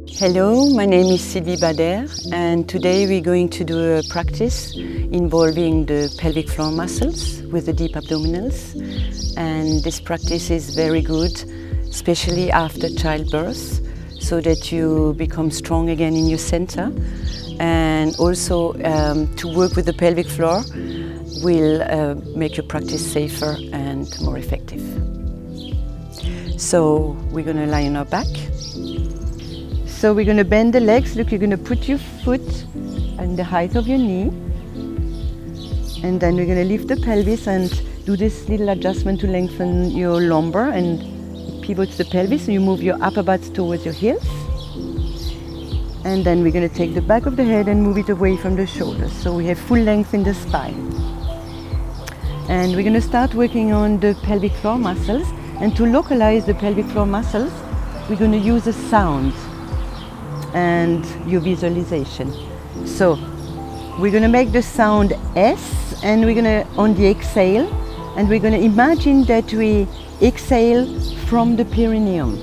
Hello, my name is Sylvie Bader, and today we're going to do a practice involving the pelvic floor muscles with the deep abdominals. And this practice is very good, especially after childbirth, so that you become strong again in your center. And also to work with the pelvic floor will make your practice safer and more effective. So we're going to lie on our back. So we're going to bend the legs. Look, you're going to put your foot on the height of your knee. And then we're going to lift the pelvis and do this little adjustment to lengthen your lumbar and pivot the pelvis. So you move your upper butt towards your heels. And then we're going to take the back of the head and move it away from the shoulders. So we have full length in the spine. And we're going to start working on the pelvic floor muscles. And to localize the pelvic floor muscles, we're going to use a sound and your visualization. So we're going to make the sound S, and we're going to, on the exhale, and we're going to imagine that we exhale from the perineum.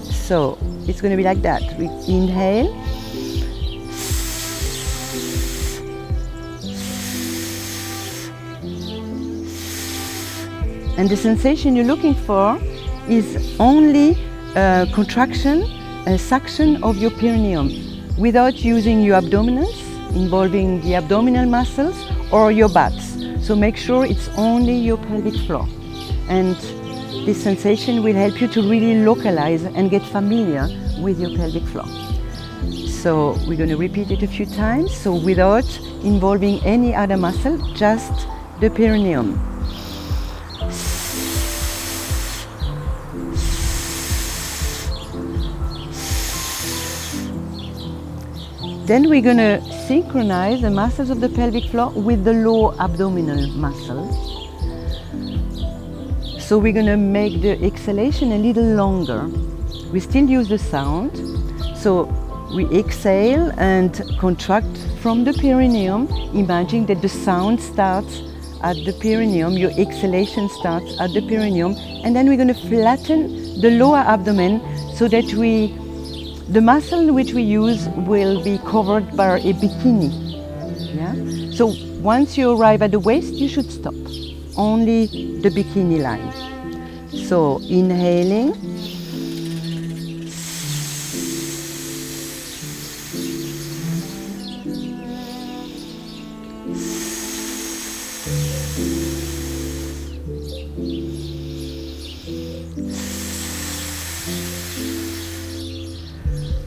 So it's going to be like that. We inhale, and the sensation you're looking for is only contraction, a suction of your perineum without using your abdominals, involving the abdominal muscles or your butts. So make sure it's only your pelvic floor. And this sensation will help you to really localize and get familiar with your pelvic floor. So we're going to repeat it a few times, so without involving any other muscle, just the perineum. Then we're going to synchronize the muscles of the pelvic floor with the lower abdominal muscles. So we're going to make the exhalation a little longer. We still use the sound. So we exhale and contract from the perineum. Imagine that the sound starts at the perineum, your exhalation starts at the perineum, and then we're going to flatten the lower abdomen so that the muscle which we use will be covered by a bikini. Yeah? So once you arrive at the waist, you should stop. Only the bikini line. So inhaling.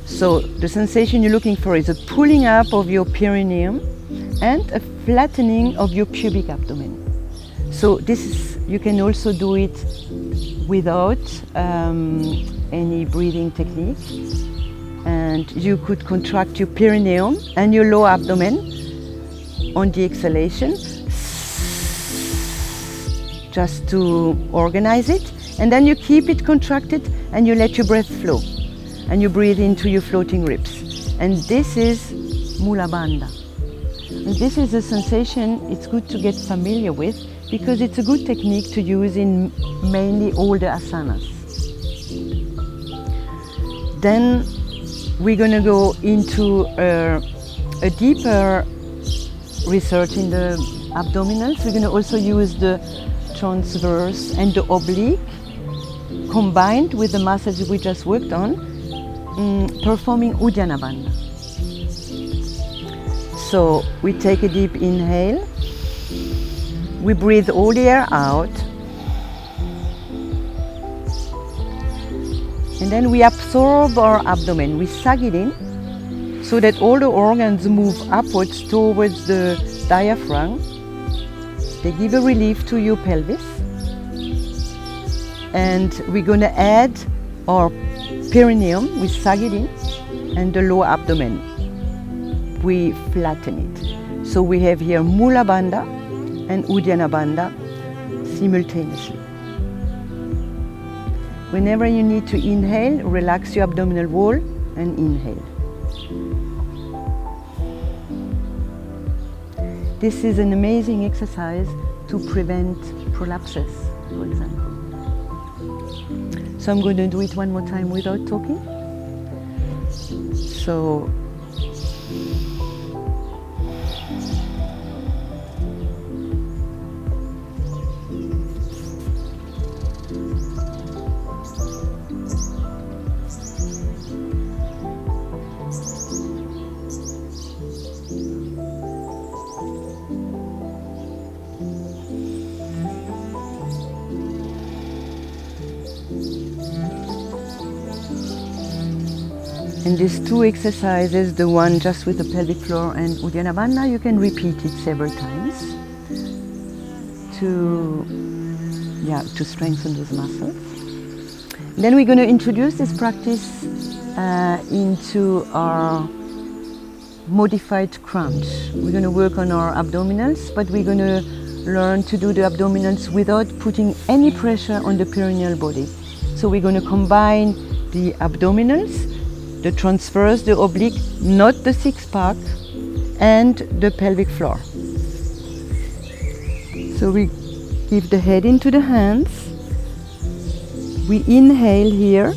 So the sensation you're looking for is a pulling up of your perineum and a flattening of your pubic abdomen. So this is, you can also do it without any breathing technique. And you could contract your perineum and your lower abdomen on the exhalation, just to organize it. And then you keep it contracted and you let your breath flow. And you breathe into your floating ribs. And this is Mula Bandha. And this is a sensation it's good to get familiar with, because it's a good technique to use in mainly all the asanas. Then we're going to go into a deeper research in the abdominals. We're going to also use the transverse and the oblique combined with the muscles we just worked on, performing Uddiyana Bandha. So we take a deep inhale, we breathe all the air out, and then we absorb our abdomen, we suck it in so that all the organs move upwards towards the diaphragm. They give a relief to your pelvis, and we're going to add our perineum, we suck it in, and the lower abdomen, we flatten it. So we have here Mula Bandha and Uddiyana Bandha simultaneously. Whenever you need to inhale, relax your abdominal wall and inhale. This is an amazing exercise to prevent prolapses, for example. So I'm going to do it one more time without talking. So in these two exercises, the one just with the pelvic floor and Uddiyana Bandha, you can repeat it several times to strengthen those muscles. Then we're going to introduce this practice into our modified crunch. We're going to work on our abdominals, but we're going to learn to do the abdominals without putting any pressure on the perineal body. So we're going to combine the abdominals, the transverse, the oblique, not the six-pack, and the pelvic floor. So we give the head into the hands, we inhale here,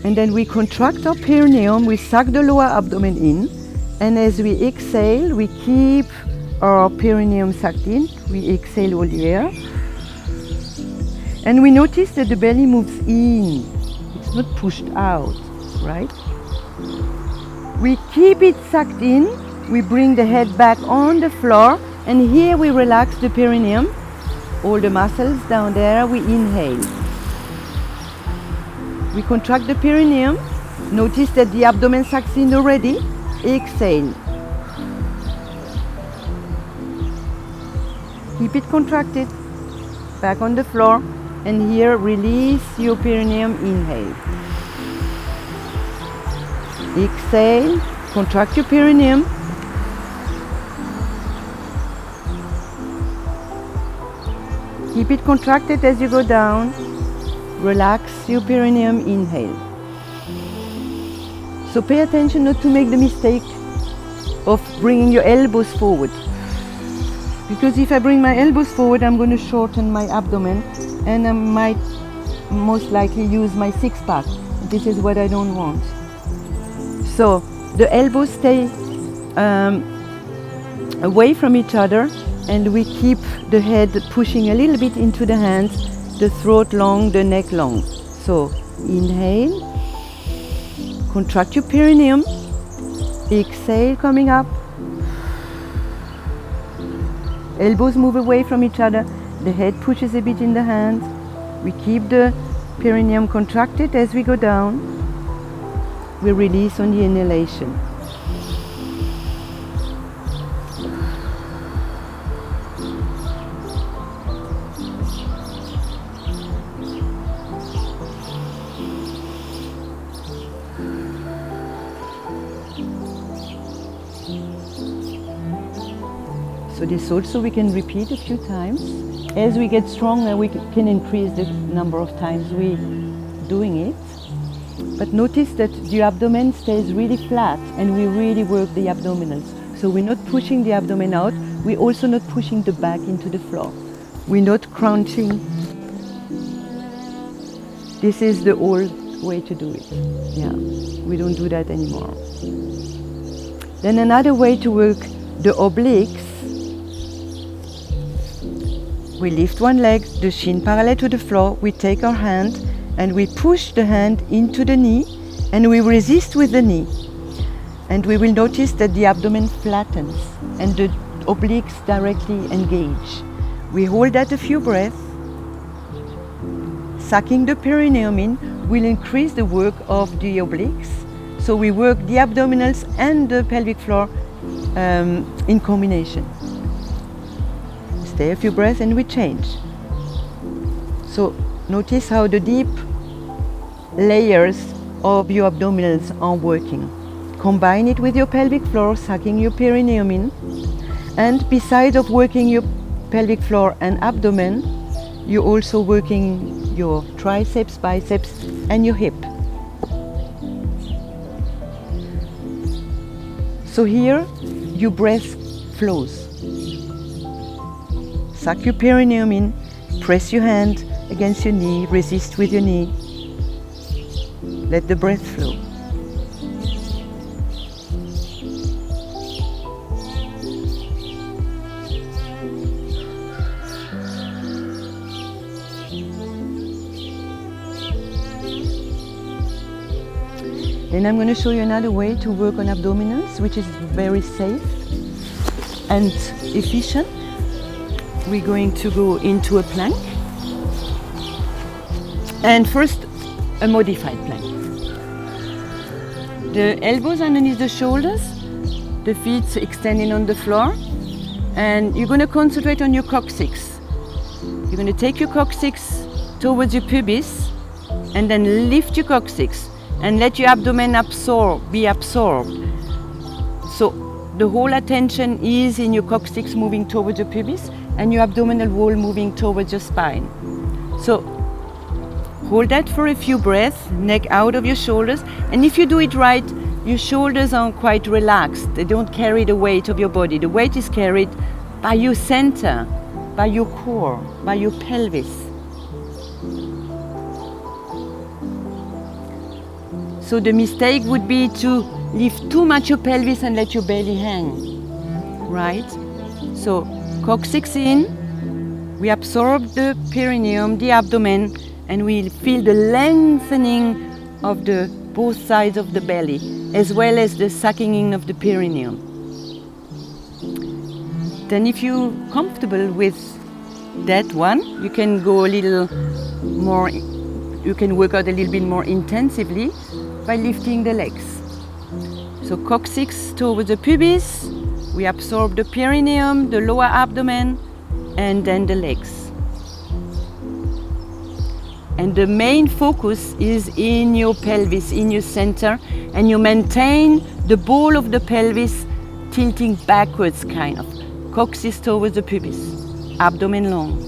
and then we contract our perineum, we suck the lower abdomen in, and as we exhale, we keep our perineum sucked in, we exhale all the air, and we notice that the belly moves in, it's not pushed out, right? We keep it sucked in, we bring the head back on the floor, and here we relax the perineum, all the muscles down there, we inhale. We contract the perineum, notice that the abdomen sucks in already, exhale. Keep it contracted, back on the floor, and here release your perineum, inhale. Exhale, contract your perineum. Keep it contracted as you go down. Relax your perineum, inhale. So pay attention not to make the mistake of bringing your elbows forward. Because if I bring my elbows forward, I'm going to shorten my abdomen and I might most likely use my six-pack. This is what I don't want. So the elbows stay away from each other, and we keep the head pushing a little bit into the hands, the throat long, the neck long. So inhale, contract your perineum, exhale, coming up. Elbows move away from each other, the head pushes a bit in the hands. We keep the perineum contracted as we go down. We release on the inhalation. So this also we can repeat a few times. As we get stronger, we can increase the number of times we doing it. But notice that the abdomen stays really flat and we really work the abdominals. So we're not pushing the abdomen out, we're also not pushing the back into the floor. We're not crunching. This is the old way to do it. Yeah, we don't do that anymore. Then another way to work the obliques, we lift one leg, the shin parallel to the floor, we take our hand and we push the hand into the knee and we resist with the knee. And we will notice that the abdomen flattens and the obliques directly engage. We hold that a few breaths. Sucking the perineum in will increase the work of the obliques. So we work the abdominals and the pelvic floor in combination. Stay a few breaths and we change. So notice how the deep layers of your abdominals are working. Combine it with your pelvic floor, sucking your perineum in. And besides of working your pelvic floor and abdomen, you're also working your triceps, biceps, and your hip. So here, your breath flows. Suck your perineum in, press your hand against your knee, resist with your knee. Let the breath flow. Then I'm going to show you another way to work on abdominals, which is very safe and efficient. We're going to go into a plank. And first, a modified plank. The elbows underneath the shoulders, the feet extending on the floor, and you're going to concentrate on your coccyx. You're going to take your coccyx towards your pubis and then lift your coccyx and let your abdomen be absorbed. So the whole attention is in your coccyx moving towards your pubis and your abdominal wall moving towards your spine. So hold that for a few breaths, neck out of your shoulders, and if you do it right, your shoulders are quite relaxed. They don't carry the weight of your body. The weight is carried by your center, by your core, by your pelvis. So the mistake would be to lift too much your pelvis and let your belly hang, right? So coccyx in, we absorb the perineum, the abdomen, and we feel the lengthening of the both sides of the belly, as well as the sucking in of the perineum. Then if you're comfortable with that one, you can go a little more, you can work out a little bit more intensively by lifting the legs. So coccyx towards the pubis, we absorb the perineum, the lower abdomen, and then the legs. And the main focus is in your pelvis, in your center, and you maintain the ball of the pelvis tilting backwards, kind of. Coccyx towards the pubis, abdomen long.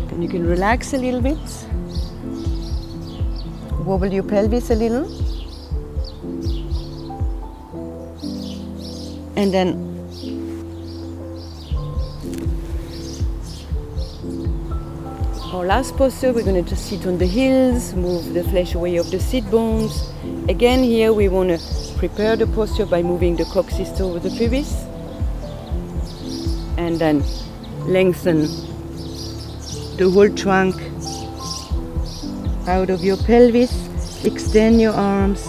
Then you can relax a little bit, wobble your pelvis a little. And then our last posture, we're going to just sit on the heels, move the flesh away of the sit bones. Again, here we want to prepare the posture by moving the coccyx over the pubis. And then lengthen the whole trunk out of your pelvis, extend your arms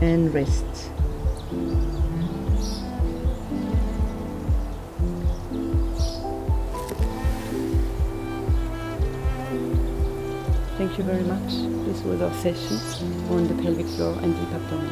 and rest. Thank you very much. This was our session on the pelvic floor and deep abdomen.